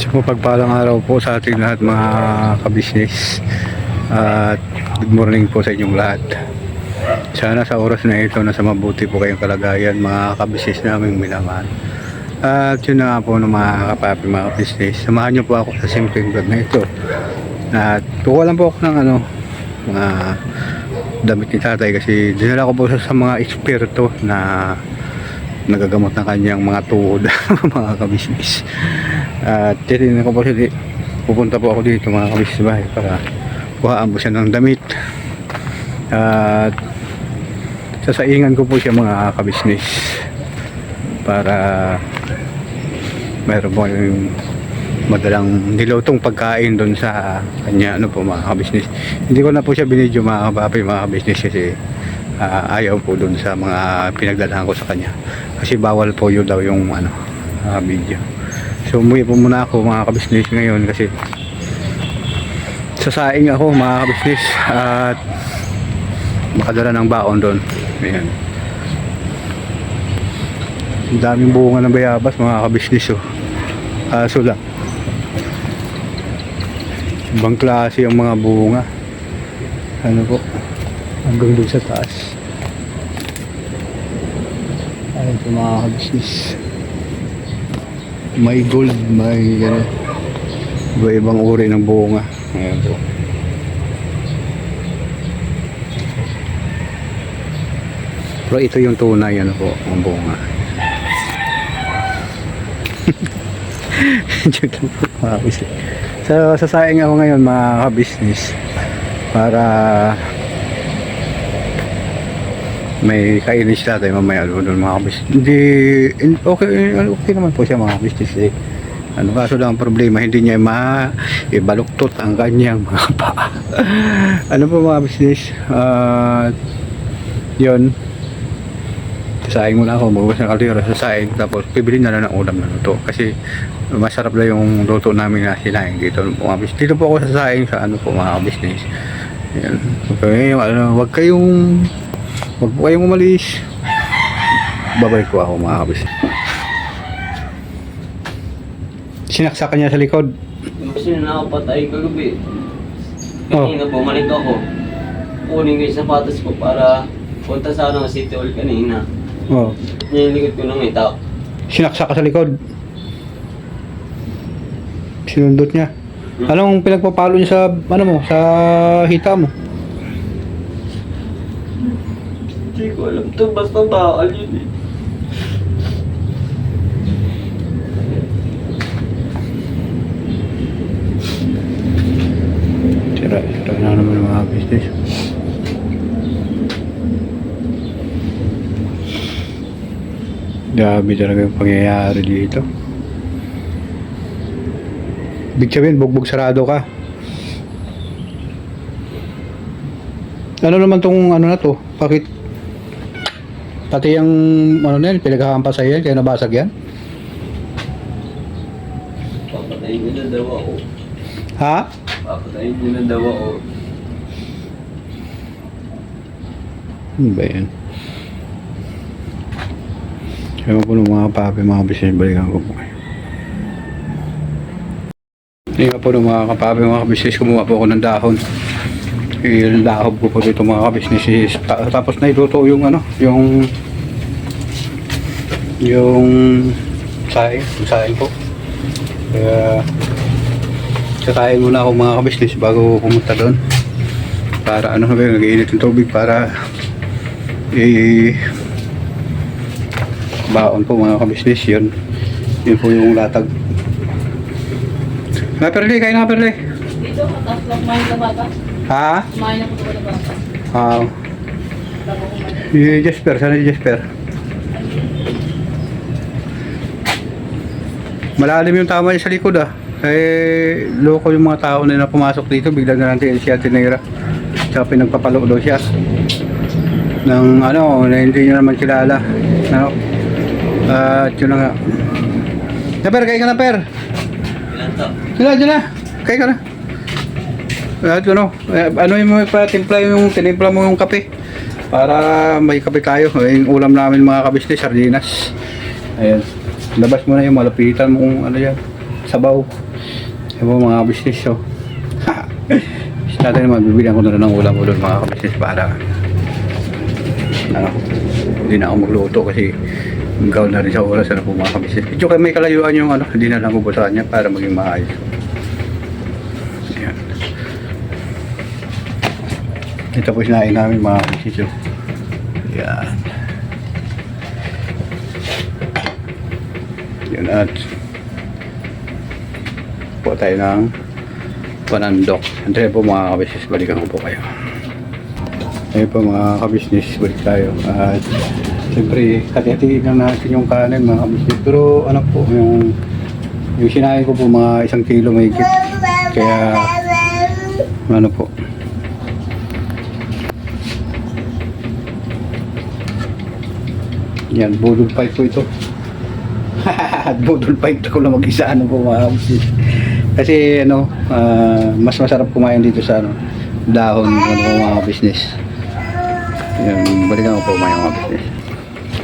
So, pagpalang araw po sa ating lahat mga kabisnes at good morning po sa inyong lahat. Sana sa oras na ito nasa mabuti po kayong kalagayan mga kabisnes naming minamahal. At yun na nga po ng mga kapapi mga kabisnes, samahan nyo po ako sa simpleng vlog na ito. At tuwa lang po ako ng mga damit ni tatay kasi dinala ko po sa mga eksperto na nagagamot ng kanyang mga tuhod mga kabisnes. At titignan ko po siya, pupunta po ako dito mga kabisnes bahay para kuhaan po siya ng damit. At sasaingan ko po siya mga kabisnes para mayroon po yung madalang nilutong pagkain doon sa kanya po mga kabisnes. Hindi ko na po siya binidyo mga kapapi mga kabisnes kasi ayaw po doon sa mga pinagdadaan ko sa kanya kasi bawal po yun daw yung video. So umuwi po muna ako mga kabisnes ngayon kasi sasaing ako mga kabisnes at makadala ng baon doon. Ayan, ang daming bunga ng bayabas mga kabisnes kaso lang ibang klase ang mga bunga po hanggang doon sa taas. Ayun po mga kabisnes, may gold, may iba-ibang uri ng bunga. Ayan po. Pero ito yung tunay po ang bunga. So sasaing ako ngayon mga kabisnes para may kainis natin mamaya doon mga kabisnes. Hindi okay naman po siya mga kabisnes kaso lang ang problema hindi niya ibaluktot ang kanyang mga paa. Po mga kabisnes, yun, sasaing muna ako, magbukas ng kaldero, sasaing, tapos pibili na lang ng ulam na luto kasi masarap na yung luto namin na sinaing dito mga kabisnes. Dito po ako sasaing sa po mga kabisnes. Yan. Okay, wag po kayong umalis, babay ko ako mga kabisnes. Sinaksakan niya sa likod. Kasi nakapatay kagabi. Kanina bumalik ako. Kunin ko yung sapatos ko para punta sa City Hall kanina. Nilikod ko ng itaw. Sinaksak ka sa likod. Sinundot niya. Anong pinagpapalo niya sa sa hita mo? Hindi ko alam to, basta bakal yun Sira na naman mga business. Grabe talaga yung pangyayari dito. Big sabihin, bugbog sarado ka. Ano naman tong na to? Bakit? Pati yung pinaghahampas sa'yo yan, kaya nabasag yan? Papatayin ko na daw ako. Ha? Papatayin ko na daw ako. Ano ba yan? Ewan po ng mga papi, mga business, balikan ko po kayo. Ewan po ng mga kapapi, mga business, kumuha po ako ng dahon. Yung dahon ko po dito mga business. Tapos na iluto yung yung saing po. Kaya sasaing muna ako mga business bago pumunta doon. Para nag-iinit yung tubig para baon po mga kabisnes. Yun po yung latag. Naperli, kain na Perli. Dito, tapos lang kumain ka bata. Ha? Kumain na po ka bata. Jesper, sana si Jesper. Malalim yung tama niya sa likod loko yung mga tao na pumasok dito, bigla na lang siya tinira. Tsaka pinagpapalo daw siya ng na hindi niya naman kilala. Yun na nga. Per, kain ka na Per. Ilan to? Diyan na. Kain ka na. Yung tinimpla mo yung kape para may kape tayo. Yung ulam namin mga kabisnes, sardinas. Ayan. Labas mo na yung malapitan mo kung yan. sabaw. Yan po mga business. So, natin naman, bibilihan ko na ng ulam ulo mga business para hindi na ako magluto kasi gaw na rin sa oras na po mga business. Medyo may kalayuan yung hindi na lang ubusan niya para maging maayos. Yan. Ito po sinain namin mga business. Yan. Yan at po tayo ng panandok. Antay po mga kabisnes, balikan ko po kayo. Ayun po mga kabisnes, balik tayo. At siyempre, hati-hatiin lang natin yung kanin mga kabisnes. Pero ano po, yung sinain ko po mga 1 kilo may higit. Kaya ano po. Yan, budol pipe po ito. Budol pipe ko lang mag-isa po mga kabisnes. Kasi mas masarap kumain dito sa dahon mga business. Yan, balikan ko po mga business.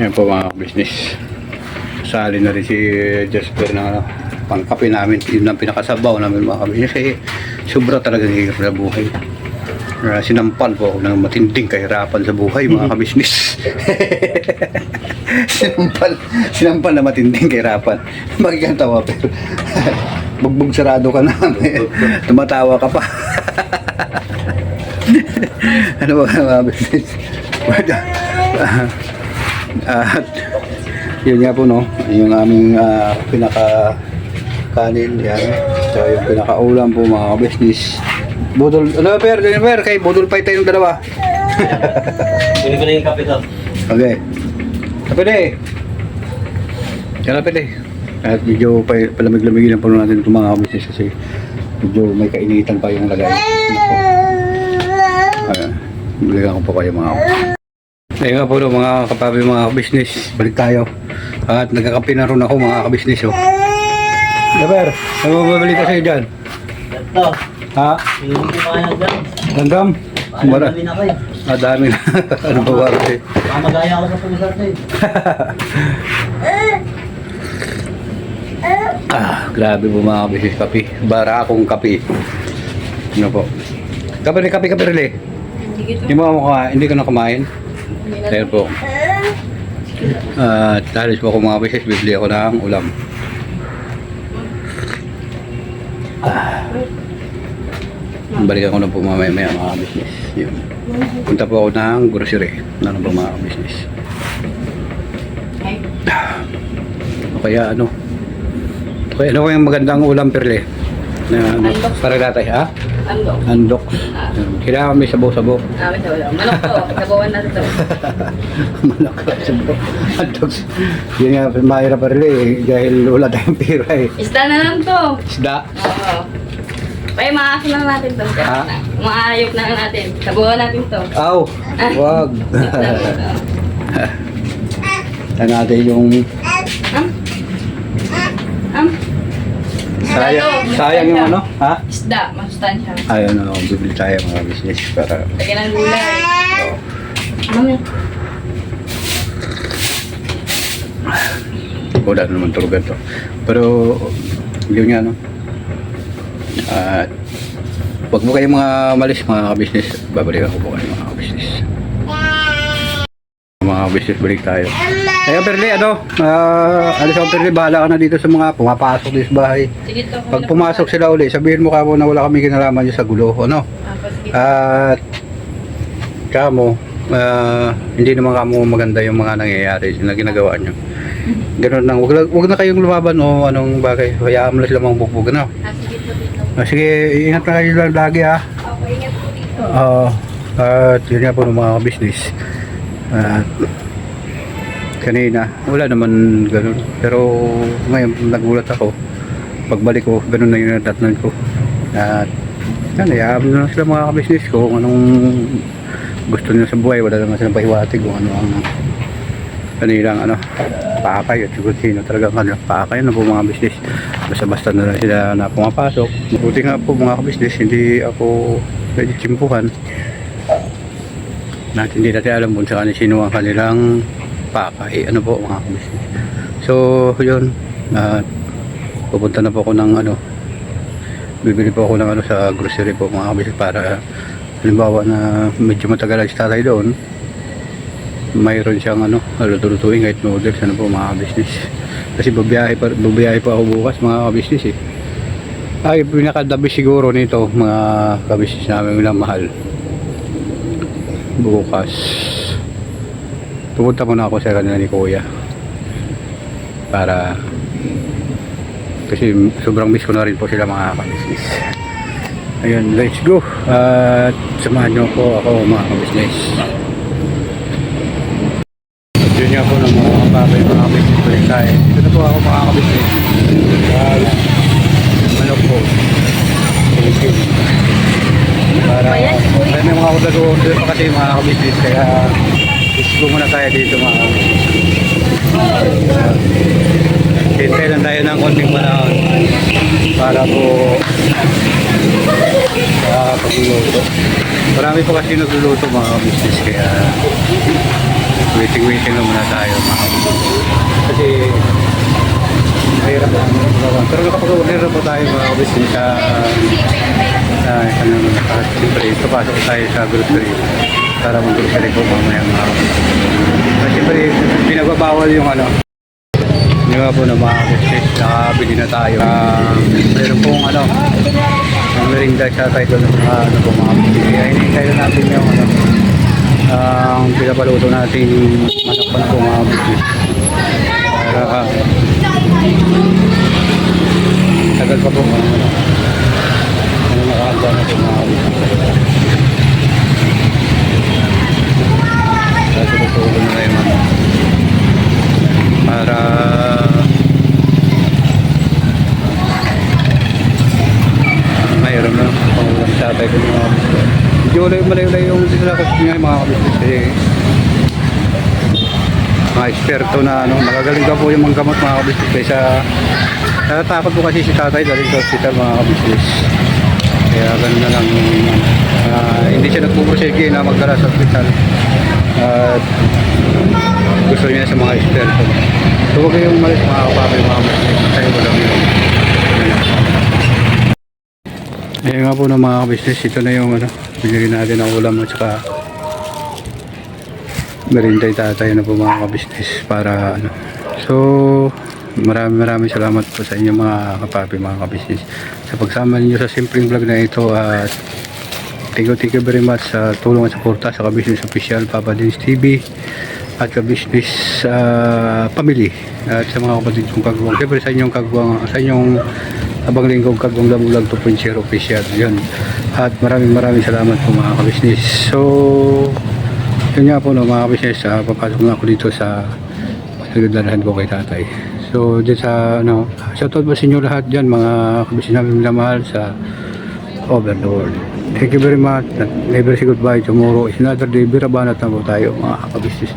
Ayan po mga business. Sali na rin si Jasper na pangkape namin. Yun ang pinakasabaw namin mga business. Kasi sobra talaga hirap na buhay. Sinampal po ako ng matinding kahirapan sa buhay mga kabisnes. sinampal na matinding kahirapan. Magkikatawa pero bugbog sarado ka na. Tumatawa ka pa. Ano ba mga business? At yun nga po yung aming pinaka kanin yan. So yung pinakaulam po mga business. Budol, kay budol pa tayo yung dalawa. Kunin ko na yung kape to. Okay. Kape na At medyo palamig-lamigin ang palo natin itong mga business kasi medyo may kainitan pa yung lagay. Balikan ko po kayo mga ayun nga po mga kapabi mga business. Balik tayo. At nagkakape na rin ako mga kabisnes. Dabar, ano mababalik ka sa'yo dyan? Ito. Ha? Hindi ko kaya dyan. Langgam? Mara. Dami na kayo. Dami na. Ano ba ba kasi? Magaya ako sa pumusarte. Grabe po mga business kape. Bara akong kape. Ano po? Kape rin Hindi ka na kumain? Ayun po. Talis po ako mga business. Bibili ako ng ulam. Balikan ko na po mamaya mga business. Yun. Punta po ako ng grocery. Ano po mga business. Kaya ano yung magandang ulam perle na para datay ha? Andok. Kailangan may sabaw-sabaw. May sabaw. Manok to. Sabawan natin to. Manok sabaw. Andok. Yun nga mahirap perle dahil wala tayong pera Isda na lang to. Isda. Oo. Ay, maasin lang natin to. Ha? Maayok na lang natin. Sabawan natin to. Aw! Wag! Yan natin yung sayang yung ha? Isda, masustansya. Ayun bibili tayo mga business para Lagyan ng gulay. wala naman turugan to. Pero yun nga wag mo kayong mga malis mga business. Babalikan ko po kayo mga business. Mga business, balik tayo. Ayun Perli, alis ako Perli, bahala ka na dito sa mga pumapasok dito sa bahay. Sige to. Pag pumasok sila uli, sabihin mo kamo na wala kami kinalaman dyan sa gulo, At kamo, hindi naman kamo maganda yung mga nangyayari na ginagawa nyo. Ganun lang, wag na kayong lumaban o anong bagay, hayaan mo lang sila mga bugbog, Sige to dito. Sige, ingat na kayo lang lagi Okay, ingat po dito. At yun nga po ng mga business. At kanina, wala naman ganun. Pero ngayon, nagulat ako. Pagbalik ko, ganun na yung natatnan ko. At yan, hayaan na sila mga business ko kung anong gusto nila sa buhay. Wala naman silang pahiwatig kung ano ang kanilang pakay at siguro sino talagang pakay na po mga business. Basta-basta na lang sila na pumapasok. Buti nga po mga business, hindi ako pwede tsimpuhan. Hindi natin alam kung sino ang kanilang pakay. Ano po mga business. So yun, pupunta na po ako ng ano, bibili po ako ng ano sa grocery po mga kabisnes, para halimbawa na medyo matagal si tatay doon, mayroon siyang ano, lutuin kahit noodles ano po mga kabisnes. Kasi babiyahe pa ako bukas mga kabisnes eh. Ay, pinakadabi siguro nito mga kabisnes namin na mahal. Bukas pupunta muna ako sa kanila ni Kuya, para kasi sobrang miss ko na rin po sila mga kabisnes. Ayun, let's go at samahan nyo po ako mga kabisnes. Yun nga po ng mga kababay mga kabisnes ko rin tayo. Dito na po ako mga kabisnes. Manok po. Thank you. Para may mga order pa kasi mga kabisnes, kaya gusto muna tayo dito mga kabisnes. Hintay lang tayo ng konting panahon para po sa pagluluto. Marami po kasi nagluluto mga kabisnes, kaya waiting lang muna tayo mga kabisnes. Kasi mahirap lang magawa. Pero nakapag-order na po tayo mga kabisnes sa siyempre papasok tayo sa grocery para mag-grocery po mamaya mga kabisnes. Siyempre pinagbabawal yung ano, hindi nga po na mga kabisnes, nakabili na tayo. Meron pong ano, ang merinda siya tayo doon ano po mga kabisnes. Kaya hinihintay na natin yung ano, ang pinapaluto natin manok pa na po mga kabisnes. Para tagal pa po ano nakahanda na po mga kabisnes. Kasi tutulong na yung ano, para mayroon na pangulang tatay ko mga kabisnes. Medyo malayo-layo yung sinakot niya mga kabisnes, kasi mga eksperto na ano, magagaling ka po yung mga gamot mga kabisnes, kaysa natatakot po kasi si tatay dahil sa hospital mga kabisnes. Kaya ganun na lang hindi siya nagpuprosege na magdala sa hospital, at gusto niya sa mga eksperto. So huwag kayong malis mga kapapay mga kabisnes, tayo ko lang yun. Ayan nga po ng mga kabisnes, ito na yung ano, binili natin ang ulam at saka merinda'y tatay na po mga kabisnes para ano. So maraming salamat po sa inyo mga kapapi mga kabisnes sa pagsama ninyo sa simpleng vlog na ito, at thank you very much sa tulong at suporta sa Kabisnes Official, Papa Dins TV at Kabisnes Family, at sa mga kapatid kong kagwang, siyempre sa inyong kagwang, sa inyong abang linggong kagwang Labulag 2.0 Official yun. At maraming salamat po mga kabisnes. So yun nga po no, mga kabisnes, papasok na ako dito sa nagdadalahan ko kay tatay. So dyan sa ano, shoutout po sa inyo lahat dyan mga kabisnes namin minamahal sa over the world. Thank you very much, and never say goodbye. Tomorrow is another day. Birabanat na po tayo mga kabisnes.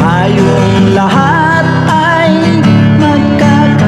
Tayong lahat ay magkakasama.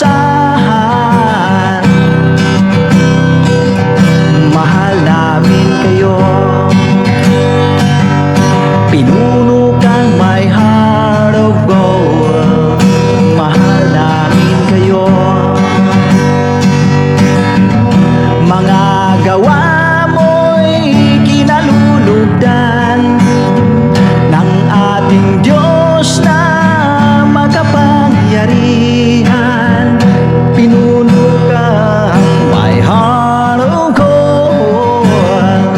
maasahan. Mahal namin kayo, pinuno kang my heart of gold. Mahal namin kayo, mga gawa mo'y kinalulugdan ng ating Diyos na makapangyarihan. Pinuno kang my heart of gold.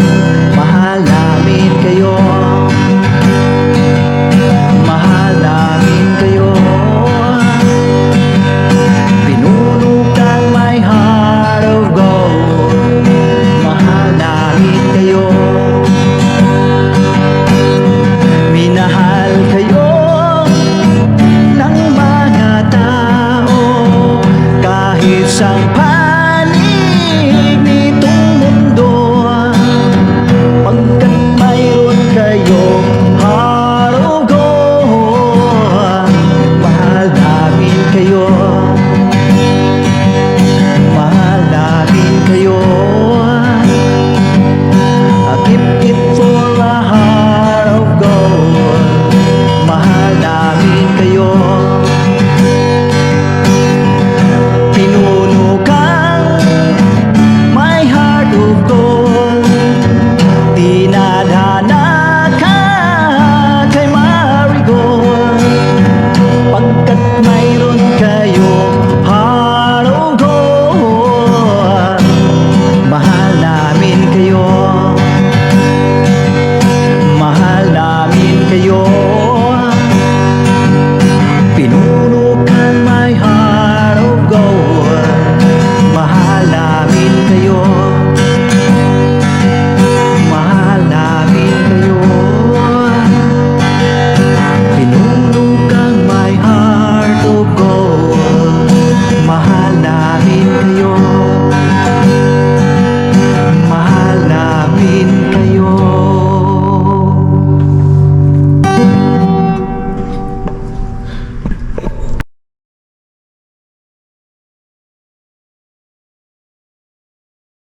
Mahal namin kayo, mahal namin kayo, pinuno kang my heart of gold. Mahal namin kayo, minahal kayo ng mga tao kahit sang